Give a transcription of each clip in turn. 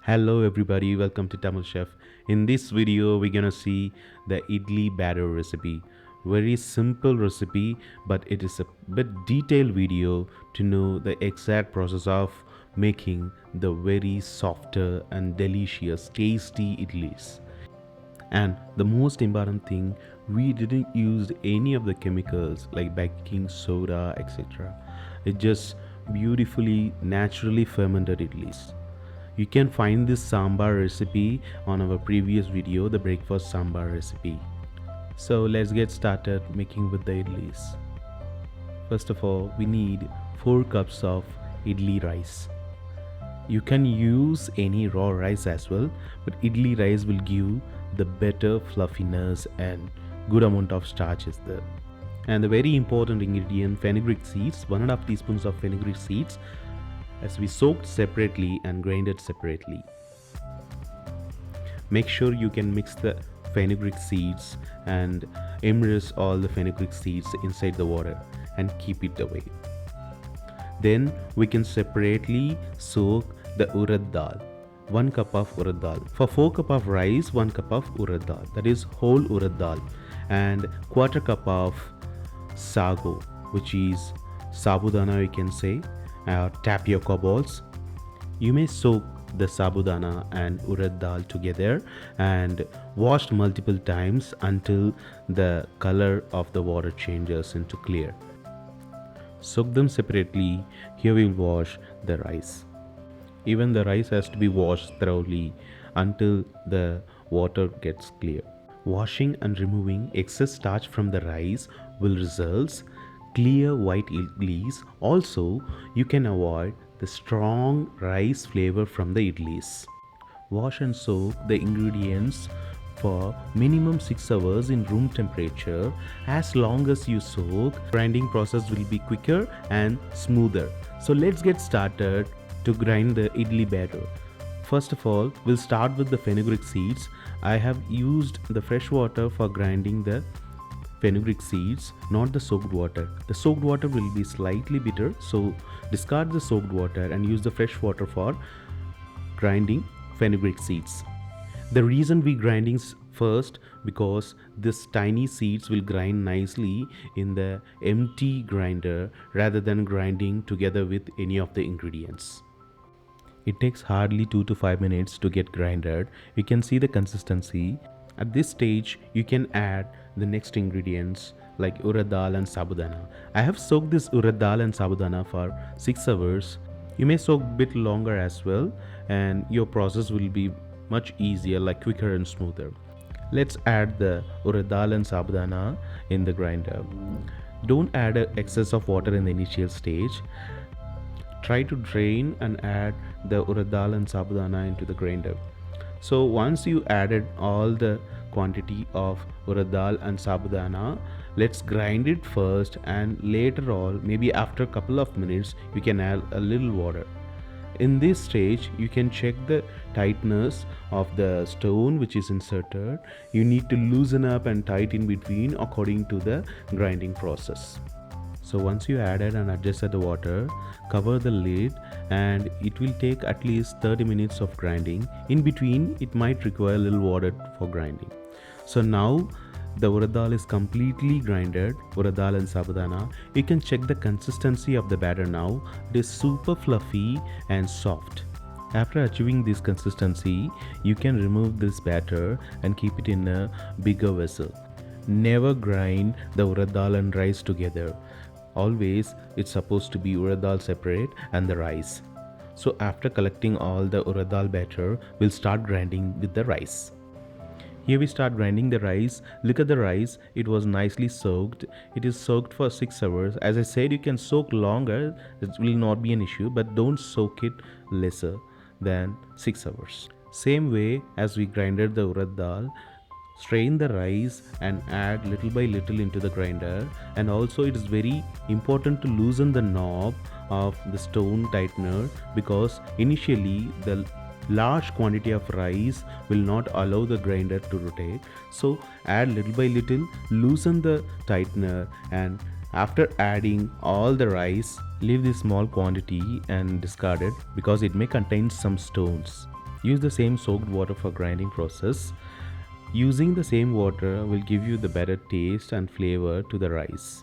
Hello everybody, welcome to Tamilchef. In this video, we're gonna see the idli batter recipe. Very simple recipe, but it is a bit detailed video to know the exact process of making the very softer and delicious, tasty idlis. And the most important thing, we didn't use any of the chemicals like baking soda, etc. It just beautifully, naturally fermented idlis. You can find this sambar recipe on our previous video, the breakfast sambar recipe. So let's get started making with the idlis. First of all, we need 4 cups of idli rice. You can use any raw rice as well, but idli rice will give the better fluffiness and good amount of starch is there. And the very important ingredient, fenugreek seeds, 1.5 teaspoons of fenugreek seeds, as we soaked separately and grinded separately. Make sure you can mix the fenugreek seeds and immerse all the fenugreek seeds inside the water and keep it away. Then we can separately soak the urad dal. 1 cup of urad dal. For 4 cup of rice, 1 cup of urad dal. That is whole urad dal. And quarter cup of sago, which is sabudana you can say, tapioca balls. You may soak the sabudana and urad dal together and wash multiple times until the color of the water changes into clear. Soak them separately. Here we will wash the rice. Even the rice has to be washed thoroughly until the water gets clear. Washing and removing excess starch from the rice will result clear white idlis. Also, you can avoid the strong rice flavor from the idlis. Wash and soak the ingredients for minimum 6 hours in room temperature. As long as you soak, grinding process will be quicker and smoother. So let's get started to grind the idli batter. First of all, we'll start with the fenugreek seeds. I have used the fresh water for grinding the fenugreek seeds, not the soaked water. The soaked water will be slightly bitter, so discard the soaked water and use the fresh water for grinding fenugreek seeds. The reason we grinding first, because this tiny seeds will grind nicely in the empty grinder rather than grinding together with any of the ingredients. It takes hardly 2 to 5 minutes to get grinded. You can see the consistency. At this stage, you can add the next ingredients like urad dal and sabudana. I have soaked this urad dal and sabudana for 6 hours. You may soak a bit longer as well, and your process will be much easier, like quicker and smoother. Let's add the urad dal and sabudana in the grinder. Don't add excess of water in the initial stage. Try to drain and add the urad dal and sabudana into the grinder. So once you added all the quantity of urad dal and sabudana, let's grind it first, and later on, maybe after a couple of minutes, you can add a little water. In this stage, you can check the tightness of the stone which is inserted. You need to loosen up and tight in between according to the grinding process. So once you added and adjusted the water, cover the lid, and it will take at least 30 minutes of grinding. In between, it might require a little water for grinding. So now the urad dal is completely grinded, urad dal and sabudana. You can check the consistency of the batter now. It is super fluffy and soft. After achieving this consistency, you can remove this batter and keep it in a bigger vessel. Never grind the urad dal and rice together. Always it's supposed to be urad dal separate and the rice. So after collecting all the urad dal batter, we'll start grinding with the rice. Here we start grinding the rice. Look at the rice, it was nicely soaked. It is soaked for 6 hours. As I said, you can soak longer, it will not be an issue, but don't soak it lesser than 6 hours. Same way as we grinded the urad dal, strain the rice and add little by little into the grinder. And also it is very important to loosen the knob of the stone tightener, because initially the large quantity of rice will not allow the grinder to rotate. So add little by little, loosen the tightener, and after adding all the rice, leave this small quantity and discard it because it may contain some stones. Use the same soaked water for grinding process. Using the same water will give you the better taste and flavor to the rice.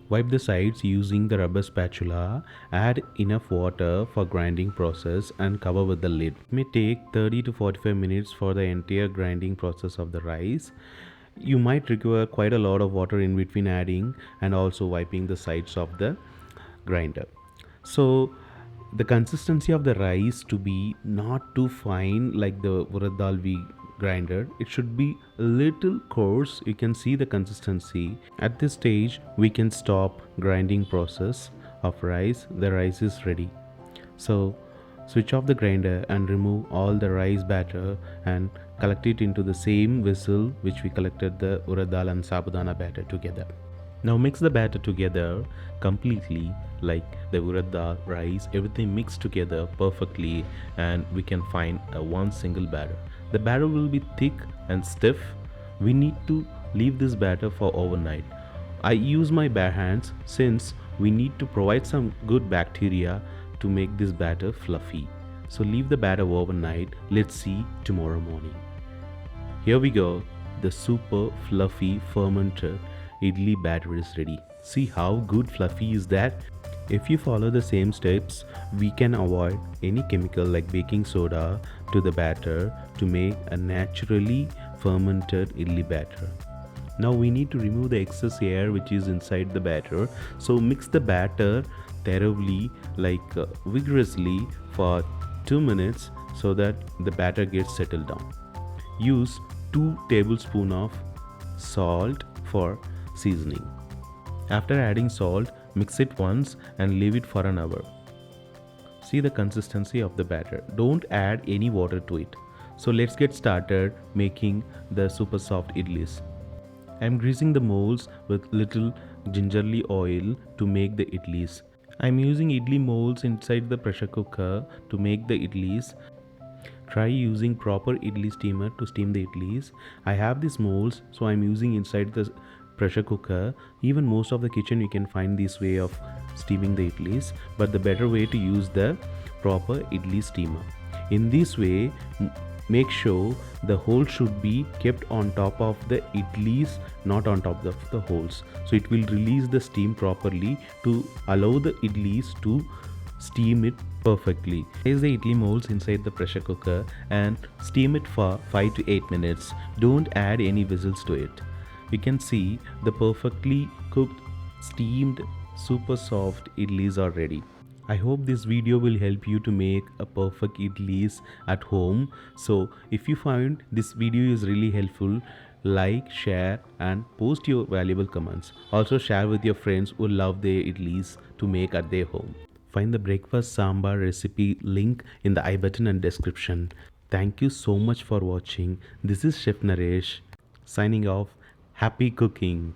Wipe the sides using the rubber spatula. Add enough water for grinding process and cover with the lid. It may take 30 to 45 minutes for the entire grinding process of the rice. You might require quite a lot of water in between adding and also wiping the sides of the grinder. So the consistency of the rice to be not too fine like the urad dal we grinder. It should be a little coarse. You can see the consistency. At this stage we can stop grinding process of rice. The rice is ready. So switch off the grinder and remove all the rice batter and collect it into the same vessel which we collected the urad dal and sabudana batter together. Now mix the batter together completely, like the urad dal, rice, everything mixed together perfectly, and we can find one single batter. The batter will be thick and stiff. We need to leave this batter for overnight. I use my bare hands since we need to provide some good bacteria to make this batter fluffy. So leave the batter overnight. Let's see tomorrow morning. Here we go. The super fluffy fermented idli batter is ready. See how good fluffy is that? If you follow the same steps, we can avoid any chemical like baking soda to the batter to make a naturally fermented idli batter. Now we need to remove the excess air which is inside the batter. So mix the batter thoroughly, vigorously for 2 minutes so that the batter gets settled down. Use 2 tablespoons of salt for seasoning. After adding salt, mix it once and leave it for an hour. See the consistency of the batter. Don't add any water to it. So let's get started making the super soft idlis. I am greasing the molds with little gingerly oil to make the idlis. I am using idli molds inside the pressure cooker to make the idlis. Try using proper idli steamer to steam the idlis. I have these molds, so I am using inside the pressure cooker. Even most of the kitchen you can find this way of steaming the idlis, but the better way to use the proper idli steamer. In this way, make sure the hole should be kept on top of the idlis, not on top of the holes. So it will release the steam properly to allow the idlis to steam it perfectly. Place the idli molds inside the pressure cooker and steam it for 5 to 8 minutes. Don't add any whistles to it. You can see the perfectly cooked, steamed, super soft idlis are ready. I hope this video will help you to make a perfect idlis at home. So if you find this video is really helpful, like, share and post your valuable comments. Also share with your friends who love their idlis to make at their home. Find the breakfast sambar recipe link in the I button and description. Thank you so much for watching. This is Chef Naresh signing off. Happy cooking!